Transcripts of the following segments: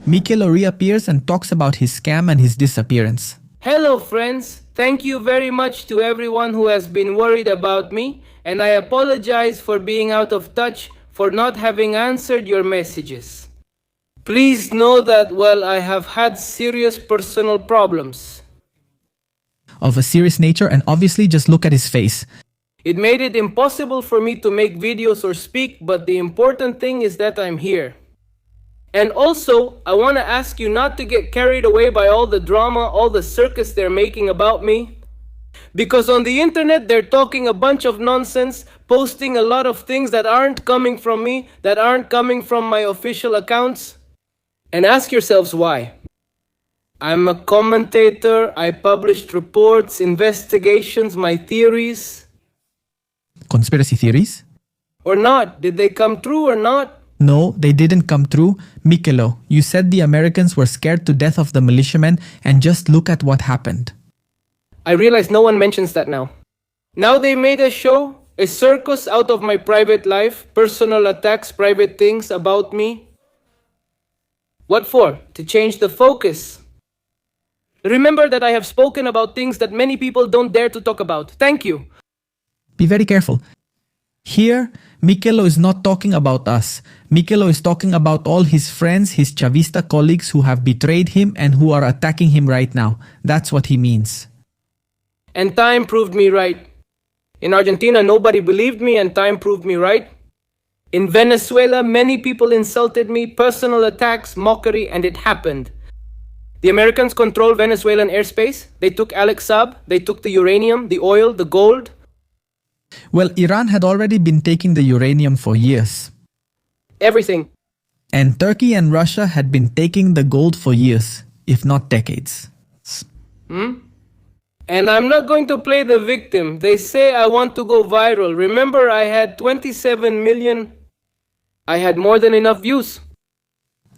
Michelo reappears and talks about his scam and his disappearance. Hello friends, thank you very much to everyone who has been worried about me, and I apologize for being out of touch, for not having answered your messages. Please know that, well, I have had serious personal problems. Of a serious nature, and obviously just look at his face. It made it impossible for me to make videos or speak, but the important thing is that I'm here. And also, I want to ask you not to get carried away by all the drama, all the circus they're making about me. Because on the internet, they're talking a bunch of nonsense, posting a lot of things that aren't coming from me, that aren't coming from my official accounts. And ask yourselves why. I'm a commentator, I published reports, investigations, my theories. Conspiracy theories? Or not? Did they come true or not? No, they didn't come true. Michelo, you said the Americans were scared to death of the militiamen, and just look at what happened. I realize no one mentions that now. Now they made a show, a circus out of my private life, personal attacks, private things about me. What for? To change the focus. Remember that I have spoken about things that many people don't dare to talk about. Thank you. Be very careful. Here, Michelo is not talking about us. Michelo is talking about all his friends, his Chavista colleagues who have betrayed him and who are attacking him right now. That's what he means. And time proved me right. In Argentina, nobody believed me, and time proved me right. In Venezuela, many people insulted me, personal attacks, mockery, and it happened. The Americans control Venezuelan airspace. They took Alex Saab, they took the uranium, the oil, the gold. Well, Iran had already been taking the uranium for years. Everything. And Turkey and Russia had been taking the gold for years, if not decades. And I'm not going to play the victim. They say I want to go viral. Remember, I had 27 million. I had more than enough views.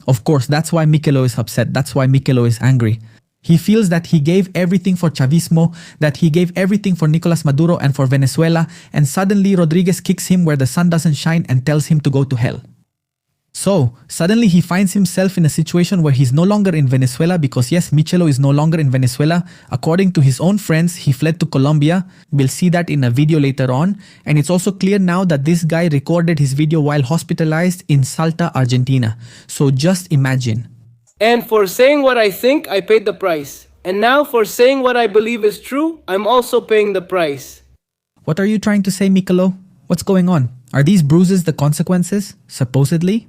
Of course, that's why Michelo is upset. That's why Michelo is angry. He feels that he gave everything for Chavismo, that he gave everything for Nicolas Maduro and for Venezuela, and suddenly Rodriguez kicks him where the sun doesn't shine and tells him to go to hell. So, suddenly he finds himself in a situation where he's no longer in Venezuela because yes, Michelo is no longer in Venezuela. According to his own friends, he fled to Colombia. We'll see that in a video later on. And it's also clear now that this guy recorded his video while hospitalized in Salta, Argentina. So just imagine. And for saying what I think, I paid the price. And now for saying what I believe is true, I'm also paying the price. What are you trying to say, Michelo? What's going on? Are these bruises the consequences, supposedly?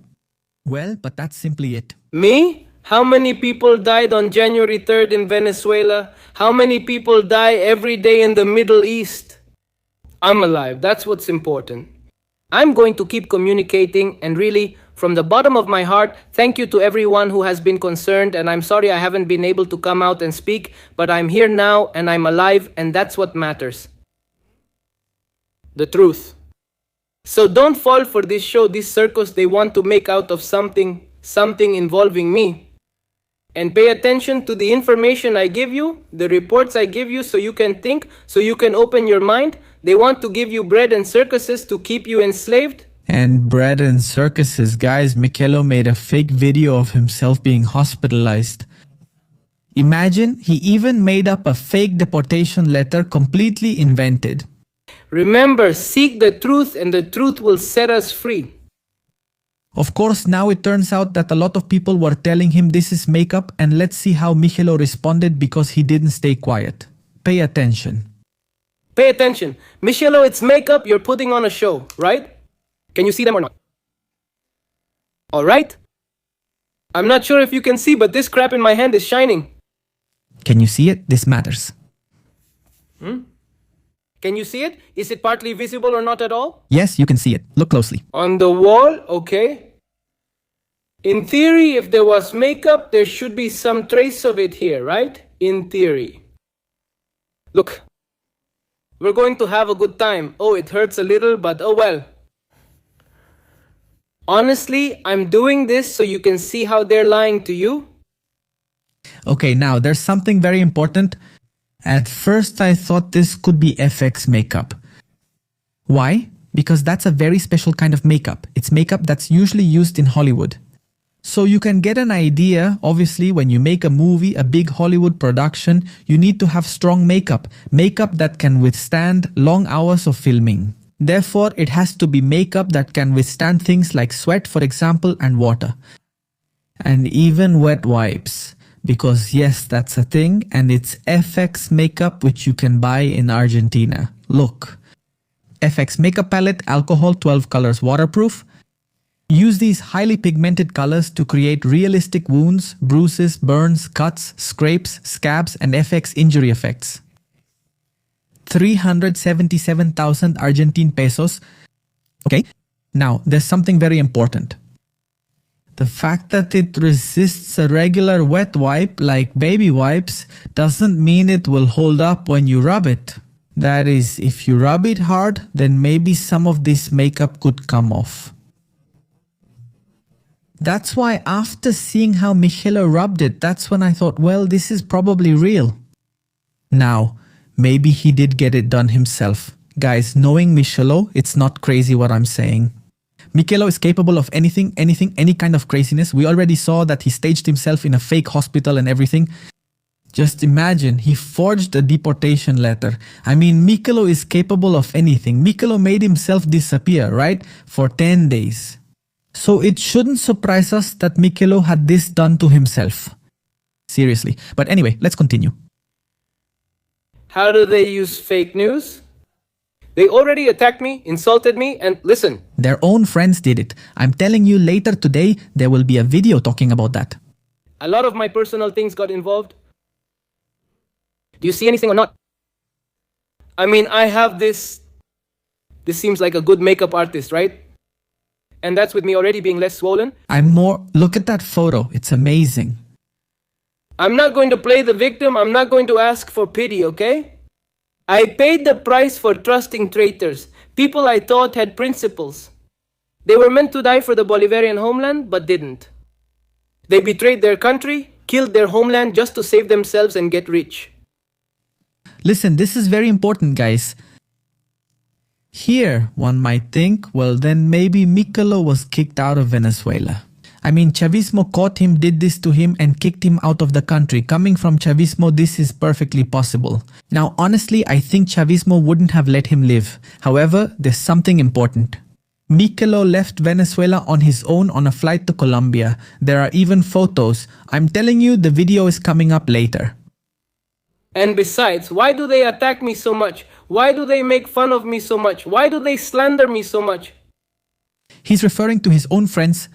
Well, but that's simply it. Me? How many people died on January 3rd in Venezuela? How many people die every day in the Middle East? I'm alive. That's what's important. I'm going to keep communicating, and really, from the bottom of my heart, thank you to everyone who has been concerned, and I'm sorry I haven't been able to come out and speak, but I'm here now and I'm alive, and that's what matters. The truth. So don't fall for this show, this circus they want to make out of something involving me. And pay attention to the information I give you, the reports I give you so you can think, so you can open your mind. They want to give you bread and circuses to keep you enslaved. And bread and circuses, guys. Michelo made a fake video of himself being hospitalized. Imagine, he even made up a fake deportation letter completely invented. Remember, seek the truth and the truth will set us free. Of course, now it turns out that a lot of people were telling him this is makeup, and let's see how Michelo responded because he didn't stay quiet. Pay attention. Pay attention. Michelo, it's makeup, you're putting on a show, right? Can you see them or not? Alright? I'm not sure if you can see, but this crap in my hand is shining. Can you see it? This matters. Can you see it? Is it partly visible or not at all? Yes, you can see it. Look closely. On the wall, okay. In theory, if there was makeup, there should be some trace of it here, right? In theory. Look. We're going to have a good time. Oh, it hurts a little, but oh well. Honestly, I'm doing this so you can see how they're lying to you. Okay, now there's something very important. At first, I thought this could be FX makeup. Why? Because that's a very special kind of makeup. It's makeup that's usually used in Hollywood. So you can get an idea, obviously, when you make a movie, a big Hollywood production, you need to have strong makeup. Makeup that can withstand long hours of filming. Therefore, it has to be makeup that can withstand things like sweat, for example, and water. And even wet wipes. Because yes, that's a thing, and it's FX makeup which you can buy in Argentina. Look. FX makeup palette, alcohol, 12 colors, waterproof. Use these highly pigmented colors to create realistic wounds, bruises, burns, cuts, scrapes, scabs, and FX injury effects. 377,000 Argentine pesos. Okay, now there's something very important. The fact that it resists a regular wet wipe like baby wipes doesn't mean it will hold up when you rub it. That is, if you rub it hard, then maybe some of this makeup could come off. That's why after seeing how Michelo rubbed it, that's when I thought, well, this is probably real. Now, maybe he did get it done himself. Guys, knowing Michelo, it's not crazy what I'm saying. Michelo is capable of anything, any kind of craziness. We already saw that he staged himself in a fake hospital and everything. Just imagine, he forged a deportation letter. I mean, Michelo is capable of anything. Michelo made himself disappear, right? For 10 days. So it shouldn't surprise us that Michelo had this done to himself. Seriously. But anyway, let's continue. How do they use fake news? They already attacked me, insulted me, and listen. Their own friends did it. I'm telling you, later today, there will be a video talking about that. A lot of my personal things got involved. Do you see anything or not? I mean, I have this. This seems like a good makeup artist, right? And that's with me already being less swollen. Look at that photo. It's amazing. I'm not going to play the victim. I'm not going to ask for pity, okay? I paid the price for trusting traitors, people I thought had principles. They were meant to die for the Bolivarian homeland, but didn't. They betrayed their country, killed their homeland just to save themselves and get rich. Listen, this is very important, guys. Here, one might think, well then maybe Michelo was kicked out of Venezuela. I mean, Chavismo caught him, did this to him, and kicked him out of the country. Coming from Chavismo, this is perfectly possible. Now, honestly, I think Chavismo wouldn't have let him live. However, there's something important. Michelo left Venezuela on his own on a flight to Colombia. There are even photos. I'm telling you, the video is coming up later. And besides, why do they attack me so much? Why do they make fun of me so much? Why do they slander me so much? He's referring to his own friends.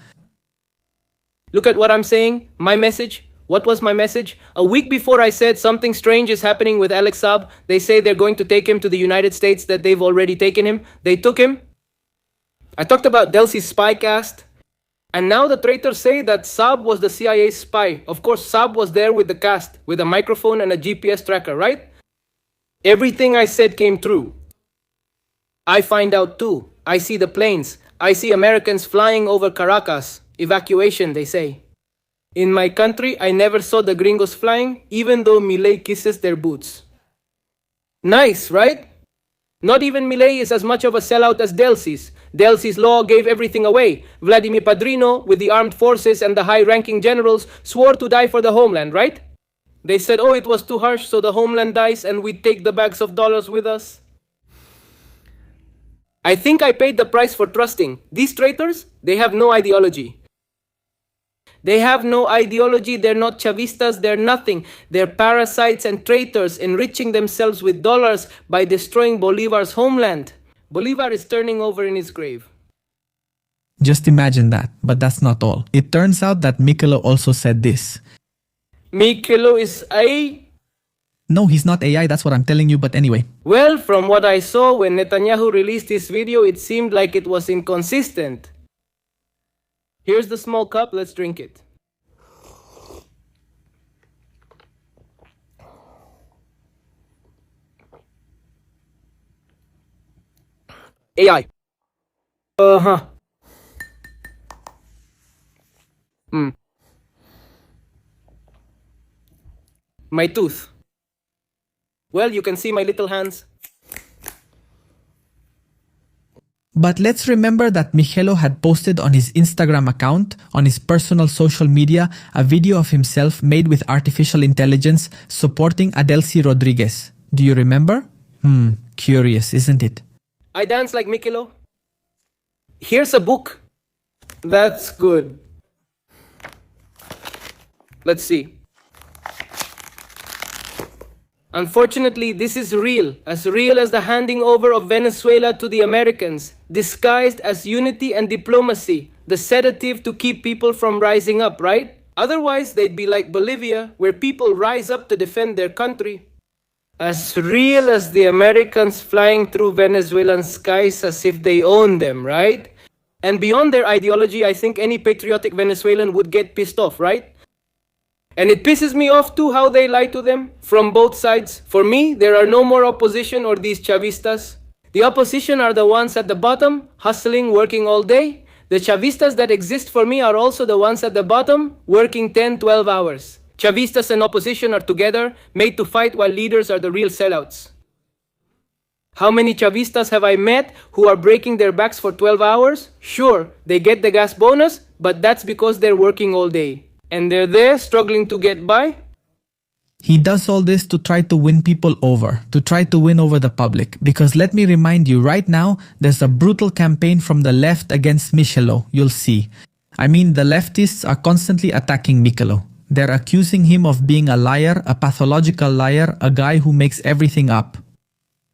Look at what I'm saying. My message. What was my message? A week before I said something strange is happening with Alex Saab. They say they're going to take him to the United States, that they've already taken him. They took him. I talked about Delcy's spy cast. And now the traitors say that Saab was the CIA spy. Of course, Saab was there with the cast, with a microphone and a GPS tracker, right? Everything I said came true. I find out too. I see the planes. I see Americans flying over Caracas. Evacuation, they say. In my country, I never saw the gringos flying, even though Milei kisses their boots. Nice, right? Not even Milei is as much of a sellout as Delcy's. Delcy's law gave everything away. Vladimir Padrino, with the armed forces and the high-ranking generals, swore to die for the homeland, right? They said, oh, it was too harsh, so the homeland dies and we take the bags of dollars with us. I think I paid the price for trusting. These traitors, they have no ideology. They have no ideology, they're not Chavistas, they're nothing. They're parasites and traitors enriching themselves with dollars by destroying Bolivar's homeland. Bolivar is turning over in his grave. Just imagine that, but that's not all. It turns out that Michelo also said this. Michelo is AI? No, he's not AI, that's what I'm telling you, but anyway. Well, from what I saw when Netanyahu released his video, it seemed like it was inconsistent. Here's the small cup, let's drink it. AI. Uh-huh. My tooth. Well, you can see my little hands. But let's remember that Michelo had posted on his Instagram account, on his personal social media, a video of himself made with artificial intelligence supporting Adelcy Rodriguez. Do you remember? Curious, isn't it? I dance like Michelo. Here's a book. That's good. Let's see. Unfortunately, this is real as the handing over of Venezuela to the Americans, disguised as unity and diplomacy, the sedative to keep people from rising up, right? Otherwise, they'd be like Bolivia, where people rise up to defend their country. As real as the Americans flying through Venezuelan skies as if they own them, right? And beyond their ideology, I think any patriotic Venezuelan would get pissed off, right? And it pisses me off too how they lie to them from both sides. For me, there are no more opposition or these Chavistas. The opposition are the ones at the bottom, hustling, working all day. The Chavistas that exist for me are also the ones at the bottom, working 10, 12 hours. Chavistas and opposition are together, made to fight while leaders are the real sellouts. How many Chavistas have I met who are breaking their backs for 12 hours? Sure, they get the gas bonus, but that's because they're working all day. And they're there struggling to get by? He does all this to try to win people over, to try to win over the public. Because let me remind you, right now, there's a brutal campaign from the left against Michelo, you'll see. I mean, the leftists are constantly attacking Michelo. They're accusing him of being a liar, a pathological liar, a guy who makes everything up.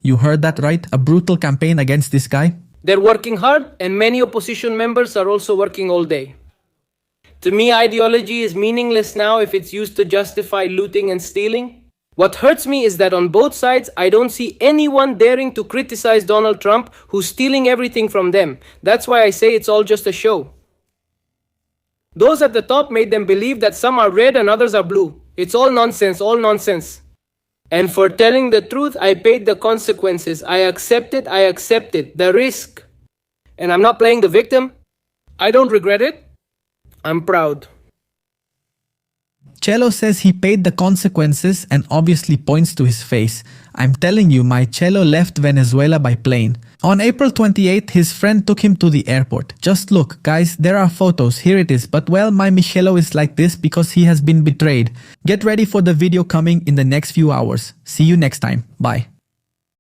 You heard that right? A brutal campaign against this guy? They're working hard, and many opposition members are also working all day. To me, ideology is meaningless now if it's used to justify looting and stealing. What hurts me is that on both sides, I don't see anyone daring to criticize Donald Trump who's stealing everything from them. That's why I say it's all just a show. Those at the top made them believe that some are red and others are blue. It's all nonsense, all nonsense. And for telling the truth, I paid the consequences. I accepted the risk. And I'm not playing the victim. I don't regret it. I'm proud. Chelo says he paid the consequences and obviously points to his face. I'm telling you, my Chelo left Venezuela by plane. On April 28th, his friend took him to the airport. Just look, guys, there are photos. Here it is. But well, my Michelo is like this because he has been betrayed. Get ready for the video coming in the next few hours. See you next time. Bye.